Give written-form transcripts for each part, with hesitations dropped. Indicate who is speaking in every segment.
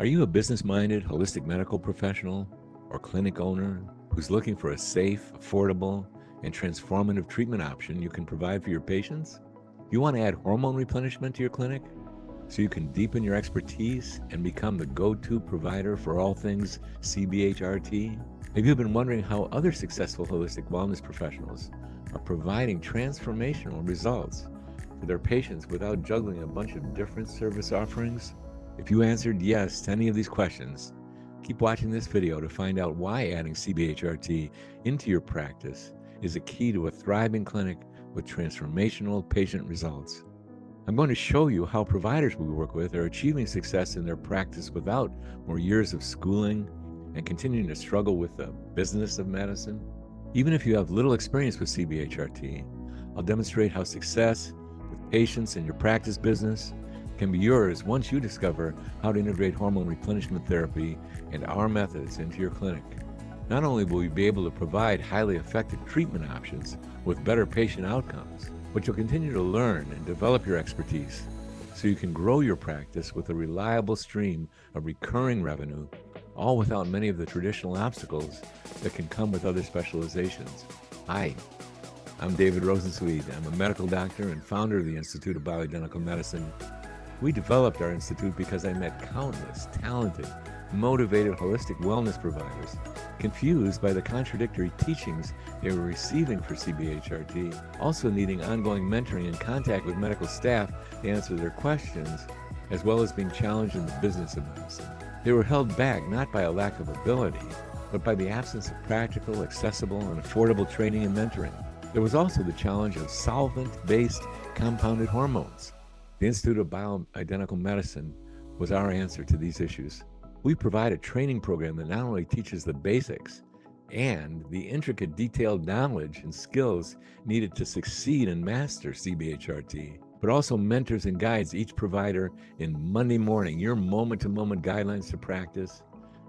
Speaker 1: Are you a business-minded holistic medical professional or clinic owner who's looking for a safe, affordable, and transformative treatment option you can provide for your patients? You want to add hormone replenishment to your clinic so you can deepen your expertise and become the go-to provider for all things cBHRT? Have you been wondering how other successful holistic wellness professionals are providing transformational results for their patients without juggling a bunch of different service offerings? If you answered yes to any of these questions, keep watching this video to find out why adding cBHRT into your practice is a key to a thriving clinic with transformational patient results. I'm going to show you how providers we work with are achieving success in their practice without more years of schooling and continuing to struggle with the business of medicine. Even if you have little experience with cBHRT, I'll demonstrate how success with patients in your practice business can be yours once you discover how to integrate hormone replenishment therapy and our methods into your clinic. Not only will you be able to provide highly effective treatment options with better patient outcomes, but you'll continue to learn and develop your expertise so you can grow your practice with a reliable stream of recurring revenue, all without many of the traditional obstacles that can come with other specializations. Hi, I'm David Rosensweet. I'm a medical doctor and founder of the Institute of Bioidentical Medicine. We developed our institute because I met countless talented, motivated holistic wellness providers confused by the contradictory teachings they were receiving for cBHRT, also needing ongoing mentoring and contact with medical staff to answer their questions, as well as being challenged in the business of medicine. They were held back not by a lack of ability, but by the absence of practical, accessible, and affordable training and mentoring. There was also the challenge of solvent-based compounded hormones. The Institute of Bioidentical Medicine was our answer to these issues. We provide a training program that not only teaches the basics and the intricate detailed knowledge and skills needed to succeed and master cBHRT, but also mentors and guides each provider in Monday morning, your moment-to-moment guidelines to practice,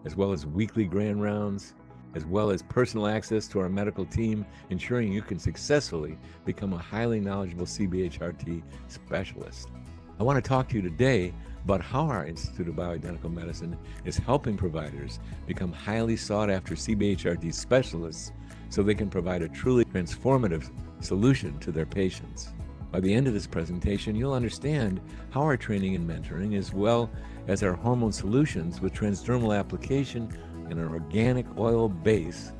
Speaker 1: as well as weekly grand rounds, as well as personal access to our medical team, ensuring you can successfully become a highly knowledgeable cBHRT specialist. I want to talk to you today about how our Institute of Bioidentical Medicine is helping providers become highly sought-after cBHRT specialists so they can provide a truly transformative solution to their patients. By the end of this presentation, you'll understand how our training and mentoring, as well as our hormone solutions with transdermal application and an organic oil base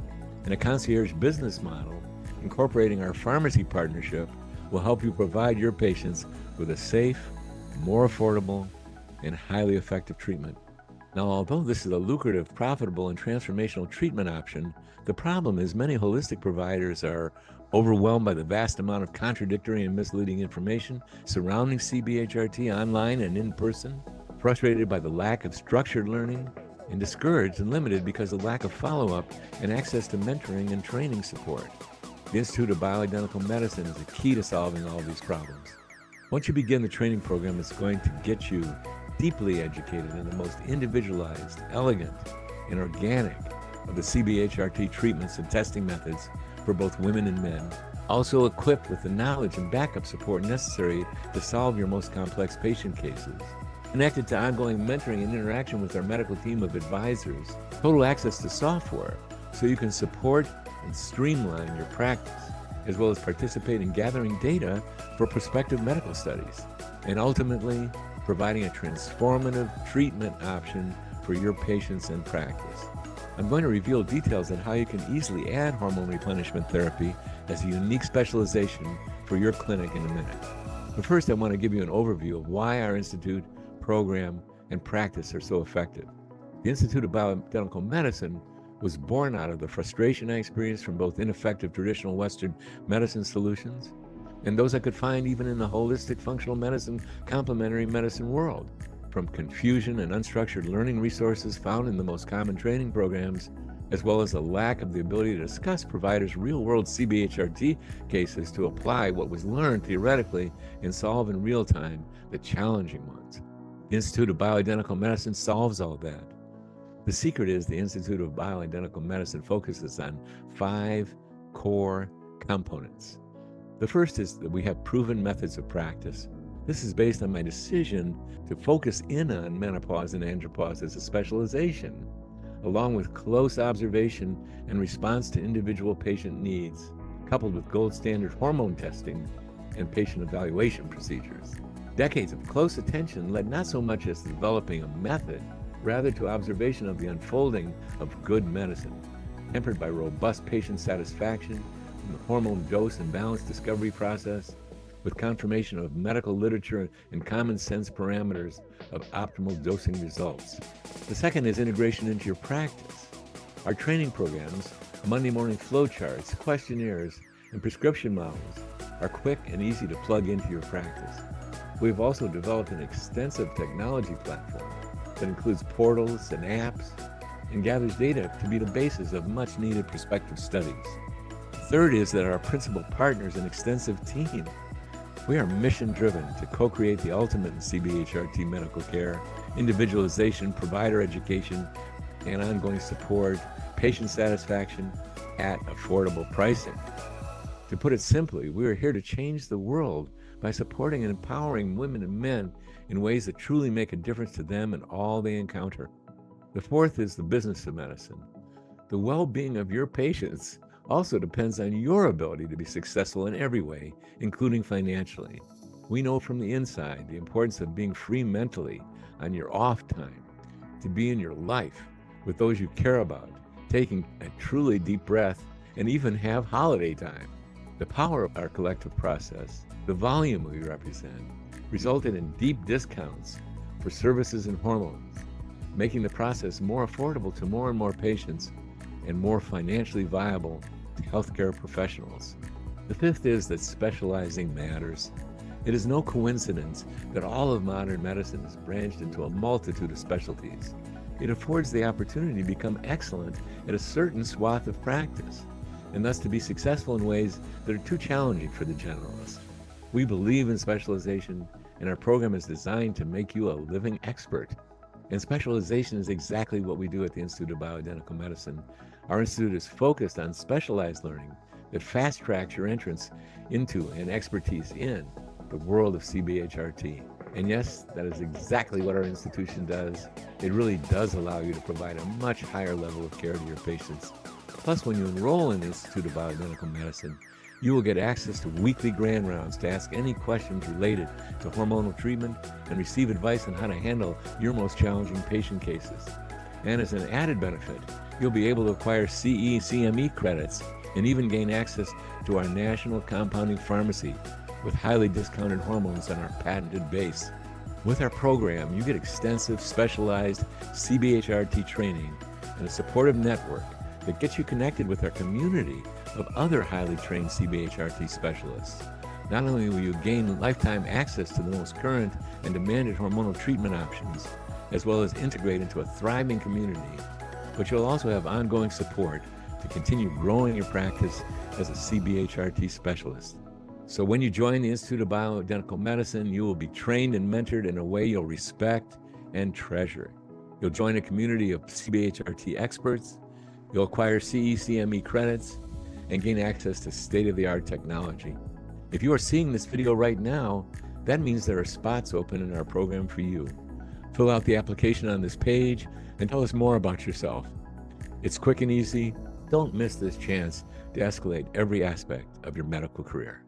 Speaker 1: and a concierge business model, incorporating our pharmacy partnership, will help you provide your patients with a safe, more affordable, and highly effective treatment. Now, although this is a lucrative, profitable, and transformational treatment option, the problem is many holistic providers are overwhelmed by the vast amount of contradictory and misleading information surrounding cBHRT online and in person, frustrated by the lack of structured learning, and discouraged and limited because of lack of follow-up and access to mentoring and training support. The Institute of Bioidentical Medicine is the key to solving all these problems. Once you begin the training program, it's going to get you deeply educated in the most individualized, elegant, and organic of the cBHRT treatments and testing methods for both women and men, also equipped with the knowledge and backup support necessary to solve your most complex patient cases, connected to ongoing mentoring and interaction with our medical team of advisors, total access to software so you can support and streamline your practice, as well as participate in gathering data for prospective medical studies, and ultimately providing a transformative treatment option for your patients and practice. I'm going to reveal details on how you can easily add hormone replenishment therapy as a unique specialization for your clinic in a minute. But first, I want to give you an overview of why our institute, program, and practice are so effective. The Institute of Bioidentical Medicine was born out of the frustration I experienced from both ineffective traditional Western medicine solutions and those I could find even in the holistic functional medicine, complementary medicine world, from confusion and unstructured learning resources found in the most common training programs, as well as a lack of the ability to discuss providers' real-world cBHRT cases to apply what was learned theoretically and solve in real time the challenging ones. The Institute of Bioidentical Medicine solves all that. The secret is the Institute of Bioidentical Medicine focuses on 5 core components. The first is that we have proven methods of practice This is based on my decision to focus in on menopause and andropause as a specialization, along with close observation and response to individual patient needs, coupled with gold standard hormone testing and patient evaluation procedures. Decades of close attention led not so much as developing a method, rather to observation of the unfolding of good medicine, tempered by robust patient satisfaction from the hormone dose and balance discovery process, with confirmation of medical literature and common sense parameters of optimal dosing results. The second is integration into your practice. Our training programs, Monday morning flowcharts, questionnaires, and prescription models are quick and easy to plug into your practice. We've also developed an extensive technology platform that includes portals and apps and gathers data to be the basis of much needed prospective studies. Third is that our principal partners and extensive team. We are mission-driven to co-create the ultimate in cBHRT medical care, individualization, provider education, and ongoing support, patient satisfaction at affordable pricing. To put it simply, we are here to change the world by supporting and empowering women and men in ways that truly make a difference to them and all they encounter. The fourth is the business of medicine. The well-being of your patients also depends on your ability to be successful in every way, including financially. We know from the inside the importance of being free mentally on your off time, to be in your life with those you care about, taking a truly deep breath, and even have holiday time. The power of our collective process, the volume we represent, resulted in deep discounts for services and hormones, making the process more affordable to more and more patients and more financially viable to healthcare professionals. The fifth is that specializing matters. It is no coincidence that all of modern medicine is branched into a multitude of specialties. It affords the opportunity to become excellent at a certain swath of practice, and thus to be successful in ways that are too challenging for the generalist. We believe in specialization, and our program is designed to make you a living expert. And specialization is exactly what we do at the Institute of Bioidentical Medicine. Our institute is focused on specialized learning that fast-tracks your entrance into and expertise in the world of cBHRT. And yes, that is exactly what our institution does. It really does allow you to provide a much higher level of care to your patients. Plus, when you enroll in the Institute of Bioidentical Medicine, you will get access to weekly grand rounds to ask any questions related to hormonal treatment and receive advice on how to handle your most challenging patient cases. And as an added benefit, you'll be able to acquire CE/CME credits and even gain access to our national compounding pharmacy with highly discounted hormones on our patented base. With our program, you get extensive specialized cBHRT training and a supportive network that gets you connected with our community of other highly trained cBHRT specialists. Not only will you gain lifetime access to the most current and demanded hormonal treatment options, as well as integrate into a thriving community, but you'll also have ongoing support to continue growing your practice as a cBHRT specialist. So when you join the Institute of Bioidentical Medicine, you will be trained and mentored in a way you'll respect and treasure. You'll join a community of cBHRT experts, you'll acquire CE/CME credits, and gain access to state-of-the-art technology. If you are seeing this video right now, that means there are spots open in our program for you. Fill out the application on this page and tell us more about yourself. It's quick and easy. Don't miss this chance to escalate every aspect of your medical career.